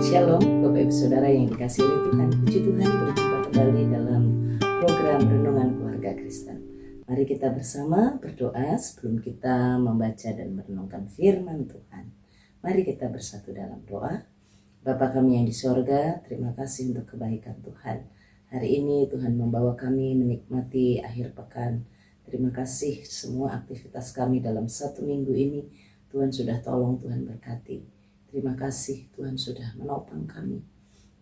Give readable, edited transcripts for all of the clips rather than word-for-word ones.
Shalom Bapak Ibu Saudara yang dikasihi oleh Tuhan. Puji Tuhan, berjumpa kembali dalam program Renungan Keluarga Kristen. Mari kita bersama berdoa sebelum kita membaca dan merenungkan firman Tuhan. Mari kita bersatu dalam doa. Bapa kami yang di sorga, terima kasih untuk kebaikan Tuhan. Hari ini Tuhan membawa kami menikmati akhir pekan. Terima kasih semua aktivitas kami dalam satu minggu ini. Tuhan sudah tolong, Tuhan berkati. Terima kasih Tuhan sudah menopang kami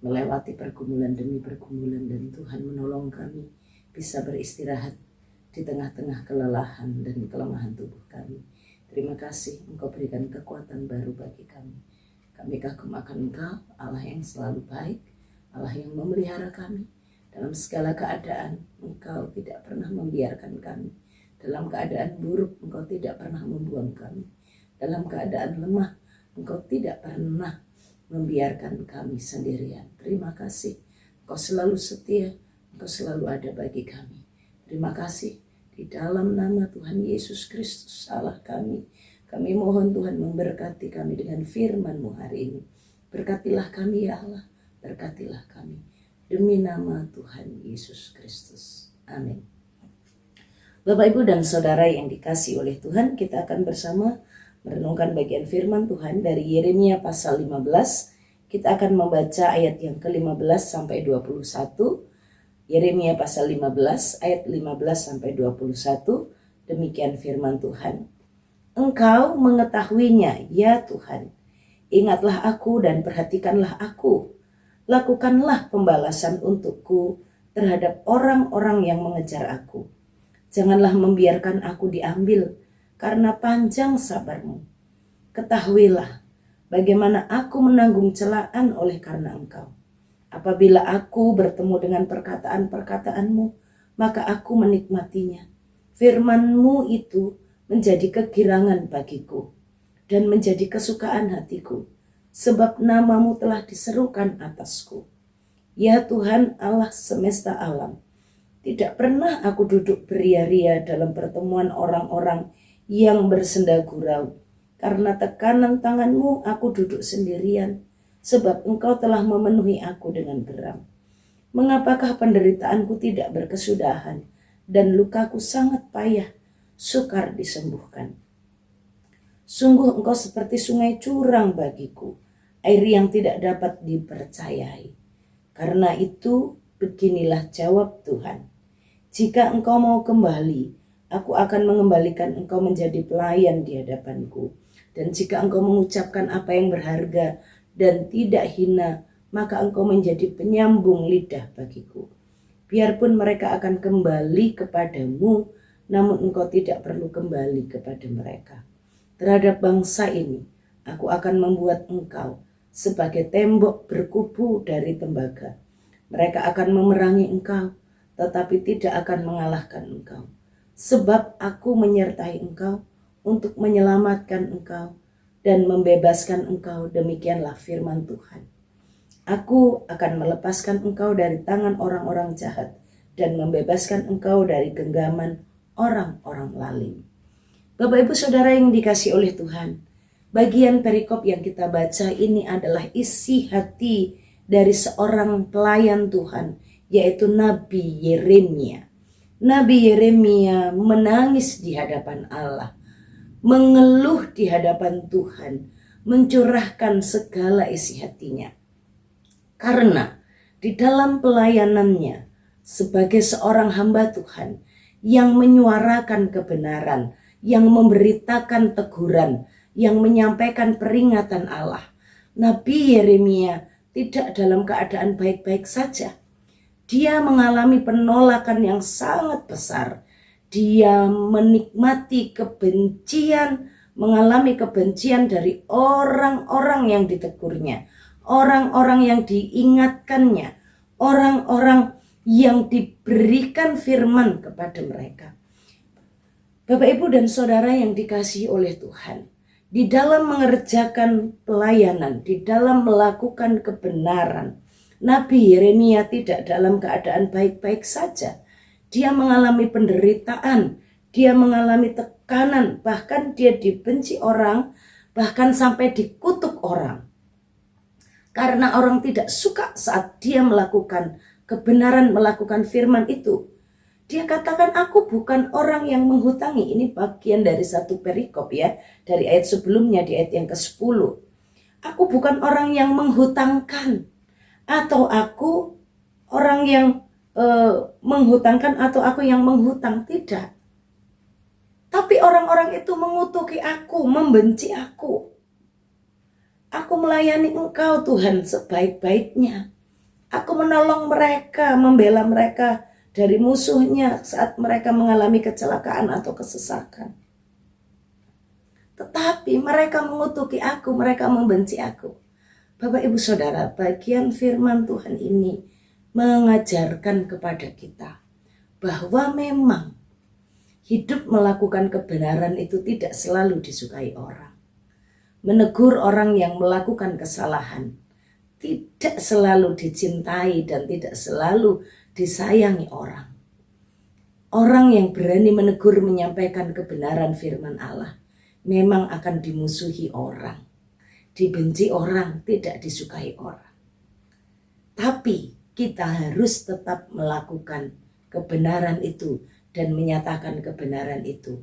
melewati pergumulan demi pergumulan, dan Tuhan menolong kami bisa beristirahat di tengah-tengah kelelahan dan kelemahan tubuh kami. Terima kasih Engkau berikan kekuatan baru bagi kami. Kami kagum akan Engkau, Allah yang selalu baik, Allah yang memelihara kami. Dalam segala keadaan Engkau tidak pernah membiarkan kami. Dalam keadaan buruk Engkau tidak pernah membuang kami. Dalam keadaan lemah Engkau tidak pernah membiarkan kami sendirian. Terima kasih. Engkau selalu setia. Engkau selalu ada bagi kami. Terima kasih. Di dalam nama Tuhan Yesus Kristus Allah kami mohon Tuhan memberkati kami dengan firman-Mu hari ini. Berkatilah kami ya Allah. Berkatilah kami. Demi nama Tuhan Yesus Kristus. Amin. Bapak, Ibu, dan Saudara yang dikasihi oleh Tuhan, kita akan bersama merenungkan bagian firman Tuhan dari Yeremia pasal 15. Kita akan membaca ayat yang ke-15 sampai 21. Yeremia pasal 15 ayat 15 sampai 21. Demikian firman Tuhan. Engkau mengetahuinya ya Tuhan. Ingatlah aku dan perhatikanlah aku. Lakukanlah pembalasan untukku terhadap orang-orang yang mengejar aku. Janganlah membiarkan aku diambil karena panjang sabar-Mu. Ketahuilah bagaimana aku menanggung celaan oleh karena Engkau. Apabila aku bertemu dengan perkataan-perkataan-Mu, maka aku menikmatinya. Firman-Mu itu menjadi kegirangan bagiku dan menjadi kesukaan hatiku, sebab nama-Mu telah diserukan atasku. Ya Tuhan Allah semesta alam, tidak pernah aku duduk beria-ria dalam pertemuan orang-orang yang bersenda gurau. Karena tekanan tangan-Mu aku duduk sendirian, sebab Engkau telah memenuhi aku dengan geram. Mengapakah penderitaanku tidak berkesudahan dan lukaku sangat payah sukar disembuhkan? Sungguh Engkau seperti sungai curang bagiku, air yang tidak dapat dipercayai. Karena itu beginilah jawab Tuhan. Jika Engkau mau kembali, aku akan mengembalikan engkau menjadi pelayan di hadapanku. Dan jika engkau mengucapkan apa yang berharga dan tidak hina, maka engkau menjadi penyambung lidah bagiku. Biarpun mereka akan kembali kepadamu, namun engkau tidak perlu kembali kepada mereka. Terhadap bangsa ini, aku akan membuat engkau sebagai tembok berkubu dari tembaga. Mereka akan memerangi engkau, tetapi tidak akan mengalahkan engkau. Sebab aku menyertai engkau untuk menyelamatkan engkau dan membebaskan engkau, demikianlah firman Tuhan. Aku akan melepaskan engkau dari tangan orang-orang jahat dan membebaskan engkau dari genggaman orang-orang lalim. Bapak, Ibu, Saudara yang dikasihi oleh Tuhan, bagian perikop yang kita baca ini adalah isi hati dari seorang pelayan Tuhan, yaitu Nabi Yeremia. Nabi Yeremia menangis di hadapan Allah, mengeluh di hadapan Tuhan, mencurahkan segala isi hatinya. Karena di dalam pelayanannya sebagai seorang hamba Tuhan yang menyuarakan kebenaran, yang memberitakan teguran, yang menyampaikan peringatan Allah, Nabi Yeremia tidak dalam keadaan baik-baik saja. Dia mengalami penolakan yang sangat besar. Dia menikmati kebencian, mengalami kebencian dari orang-orang yang ditegurnya, orang-orang yang diingatkannya, orang-orang yang diberikan firman kepada mereka. Bapak, Ibu, dan Saudara yang dikasihi oleh Tuhan, di dalam mengerjakan pelayanan, di dalam melakukan kebenaran, Nabi Yeremia tidak dalam keadaan baik-baik saja. Dia mengalami penderitaan, dia mengalami tekanan, bahkan dia dibenci orang, bahkan sampai dikutuk orang. Karena orang tidak suka saat dia melakukan kebenaran, melakukan firman itu. Dia katakan, aku bukan orang yang menghutangi. Ini bagian dari satu perikop ya, dari ayat sebelumnya, di ayat yang ke-10. Aku bukan orang yang menghutangkan, atau aku orang yang menghutangkan, atau aku yang menghutang. Tidak. Tapi orang-orang itu mengutuki aku, membenci aku. Aku melayani Engkau Tuhan sebaik-baiknya. Aku menolong mereka, membela mereka dari musuhnya saat mereka mengalami kecelakaan atau kesesakan. Tetapi mereka mengutuki aku, mereka membenci aku. Bapak Ibu Saudara, bagian firman Tuhan ini mengajarkan kepada kita bahwa memang hidup melakukan kebenaran itu tidak selalu disukai orang. Menegur orang yang melakukan kesalahan tidak selalu dicintai dan tidak selalu disayangi orang. Orang yang berani menegur, menyampaikan kebenaran firman Allah memang akan dimusuhi orang, dibenci orang, tidak disukai orang. Tapi kita harus tetap melakukan kebenaran itu dan menyatakan kebenaran itu.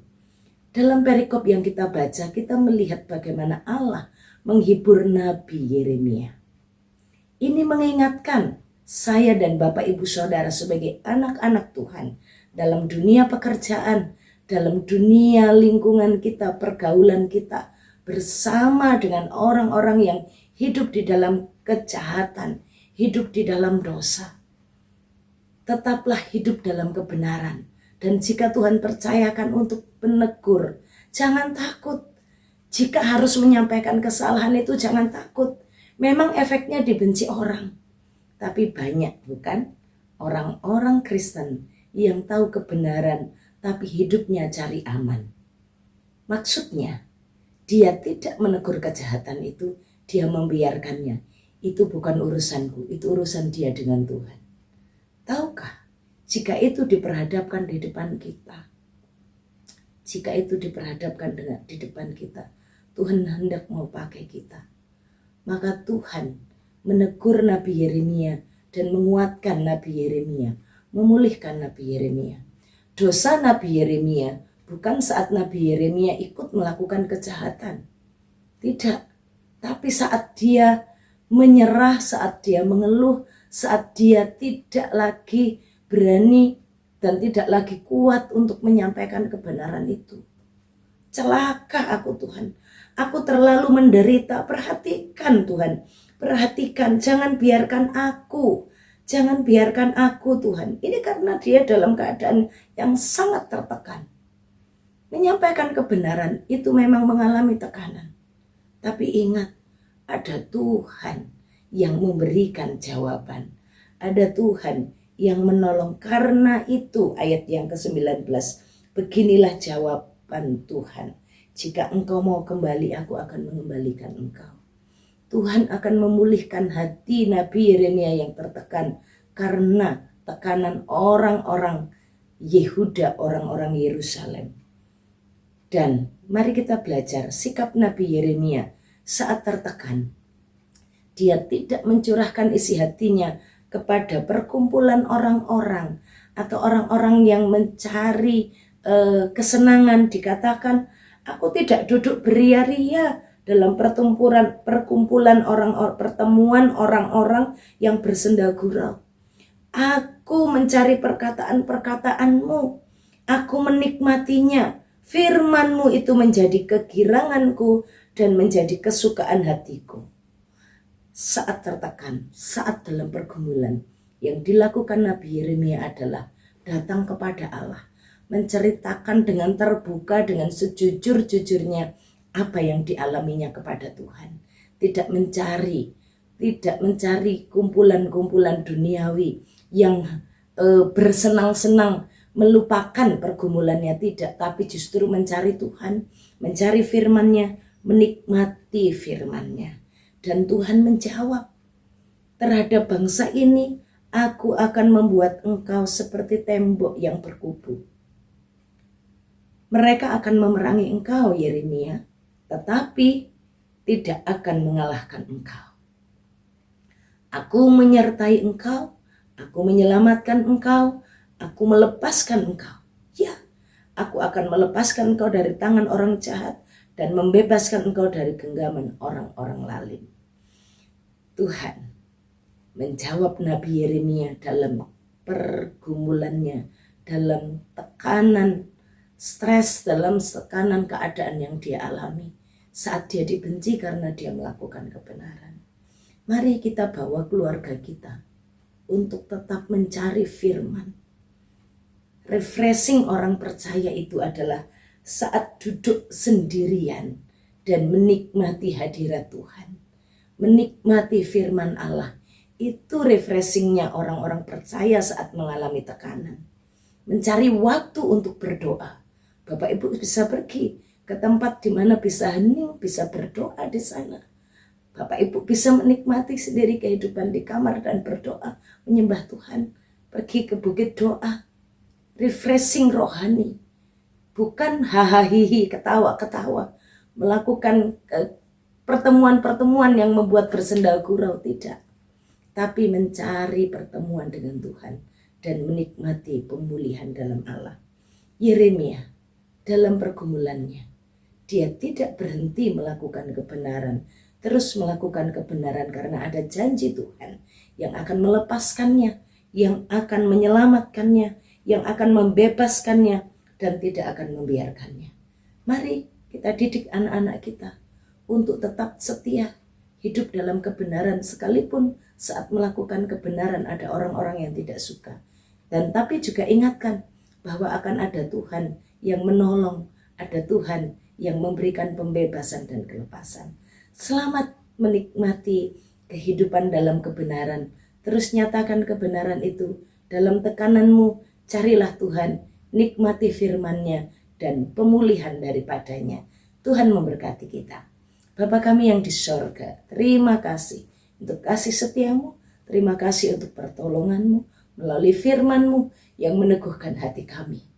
Dalam perikop yang kita baca, kita melihat bagaimana Allah menghibur Nabi Yeremia. Ini mengingatkan saya dan Bapak Ibu Saudara sebagai anak-anak Tuhan dalam dunia pekerjaan, dalam dunia lingkungan kita, pergaulan kita, bersama dengan orang-orang yang hidup di dalam kejahatan, hidup di dalam dosa. Tetaplah hidup dalam kebenaran. Dan jika Tuhan percayakan untuk menegur, jangan takut. Jika harus menyampaikan kesalahan itu jangan takut. Memang efeknya dibenci orang. Tapi banyak bukan orang-orang Kristen yang tahu kebenaran tapi hidupnya cari aman. Maksudnya dia tidak menegur kejahatan itu, dia membiarkannya. Itu bukan urusanku, itu urusan dia dengan Tuhan. Tahukah? Jika itu diperhadapkan di depan kita, jika itu diperhadapkan di depan kita, Tuhan hendak mau pakai kita. Maka Tuhan menegur Nabi Yeremia dan menguatkan Nabi Yeremia, memulihkan Nabi Yeremia. Dosa Nabi Yeremia bukan saat Nabi Yeremia ikut melakukan kejahatan. Tidak, tapi saat dia menyerah, saat dia mengeluh, saat dia tidak lagi berani dan tidak lagi kuat untuk menyampaikan kebenaran itu. Celaka aku Tuhan, aku terlalu menderita. Perhatikan Tuhan, perhatikan, jangan biarkan aku Tuhan. Ini karena dia dalam keadaan yang sangat tertekan. Menyampaikan kebenaran itu memang mengalami tekanan. Tapi ingat, ada Tuhan yang memberikan jawaban. Ada Tuhan yang menolong. Karena itu ayat yang ke-19, beginilah jawaban Tuhan. Jika engkau mau kembali, aku akan mengembalikan engkau. Tuhan akan memulihkan hati Nabi Yeremia yang tertekan karena tekanan orang-orang Yehuda, orang-orang Yerusalem. Dan mari kita belajar sikap Nabi Yeremia saat tertekan. Dia tidak mencurahkan isi hatinya kepada perkumpulan orang-orang atau orang-orang yang mencari kesenangan. Dikatakan, aku tidak duduk beria-ria dalam perkumpulan pertemuan orang-orang yang bersenda gurau. Aku mencari perkataan-perkataanmu, aku menikmatinya. Firman-Mu itu menjadi kegiranganku dan menjadi kesukaan hatiku. Saat tertekan, saat dalam pergumulan, yang dilakukan Nabi Yeremia adalah datang kepada Allah, menceritakan dengan terbuka, dengan sejujur-jujurnya apa yang dialaminya kepada Tuhan. Tidak mencari kumpulan-kumpulan duniawi yang bersenang-senang melupakan pergumulannya, tidak, tapi justru mencari Tuhan, mencari firman-Nya, menikmati firman-Nya. Dan Tuhan menjawab terhadap bangsa ini, aku akan membuat engkau seperti tembok yang berkubu. Mereka akan memerangi engkau Yeremia, tetapi tidak akan mengalahkan engkau. Aku menyertai engkau, aku menyelamatkan engkau, aku melepaskan engkau. Ya, aku akan melepaskan engkau dari tangan orang jahat dan membebaskan engkau dari genggaman orang-orang lalim. Tuhan menjawab Nabi Yeremia dalam pergumulannya, dalam tekanan, stres, dalam tekanan keadaan yang dia alami saat dia dibenci karena dia melakukan kebenaran. Mari kita bawa keluarga kita untuk tetap mencari firman. Refreshing orang percaya itu adalah saat duduk sendirian dan menikmati hadirat Tuhan. Menikmati firman Allah. Itu refreshingnya orang-orang percaya saat mengalami tekanan. Mencari waktu untuk berdoa. Bapak Ibu bisa pergi ke tempat di mana bisa hening, bisa berdoa di sana. Bapak Ibu bisa menikmati sendiri kehidupan di kamar dan berdoa, menyembah Tuhan. Pergi ke bukit doa, refreshing rohani. Bukan hahaha ketawa-ketawa, melakukan pertemuan-pertemuan yang membuat bersenda gurau, tidak. Tapi mencari pertemuan dengan Tuhan dan menikmati pemulihan dalam Allah. Yeremia dalam pergumulannya, dia tidak berhenti melakukan kebenaran, terus melakukan kebenaran karena ada janji Tuhan yang akan melepaskannya, yang akan menyelamatkannya, yang akan membebaskannya dan tidak akan membiarkannya. Mari kita didik anak-anak kita untuk tetap setia, hidup dalam kebenaran sekalipun saat melakukan kebenaran ada orang-orang yang tidak suka. Dan tapi juga ingatkan bahwa akan ada Tuhan yang menolong, ada Tuhan yang memberikan pembebasan dan kelepasan. Selamat menikmati kehidupan dalam kebenaran. Terus nyatakan kebenaran itu dalam tekananmu. Carilah Tuhan, nikmati firman-Nya dan pemulihan daripadanya. Tuhan memberkati kita. Bapa kami yang di sorga, terima kasih untuk kasih setiamu. Terima kasih untuk pertolongan-Mu melalui firman-Mu yang meneguhkan hati kami.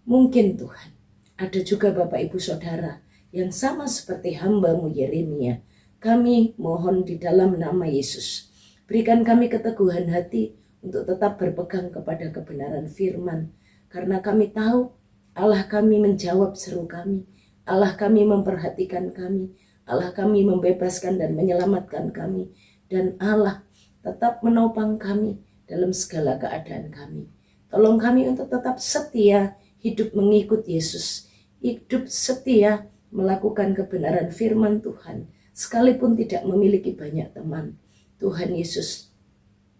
Mungkin Tuhan, ada juga Bapak Ibu Saudara yang sama seperti hamba-Mu Yeremia. Kami mohon di dalam nama Yesus, berikan kami keteguhan hati untuk tetap berpegang kepada kebenaran firman. Karena kami tahu Allah kami menjawab seru kami, Allah kami memperhatikan kami, Allah kami membebaskan dan menyelamatkan kami. Dan Allah tetap menopang kami dalam segala keadaan kami. Tolong kami untuk tetap setia hidup mengikut Yesus, hidup setia melakukan kebenaran firman Tuhan, sekalipun tidak memiliki banyak teman. Tuhan Yesus,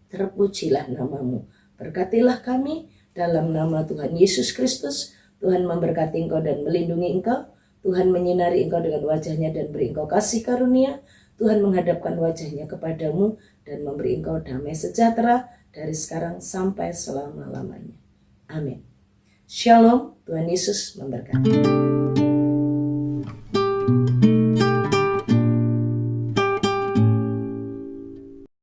terpujilah nama-Mu. Berkatilah kami dalam nama Tuhan Yesus Kristus. Tuhan memberkati engkau dan melindungi engkau. Tuhan menyinari engkau dengan wajah-Nya dan beri engkau kasih karunia. Tuhan menghadapkan wajah-Nya kepadamu dan memberi engkau damai sejahtera dari sekarang sampai selama-lamanya. Amin. Shalom, Tuhan Yesus memberkati.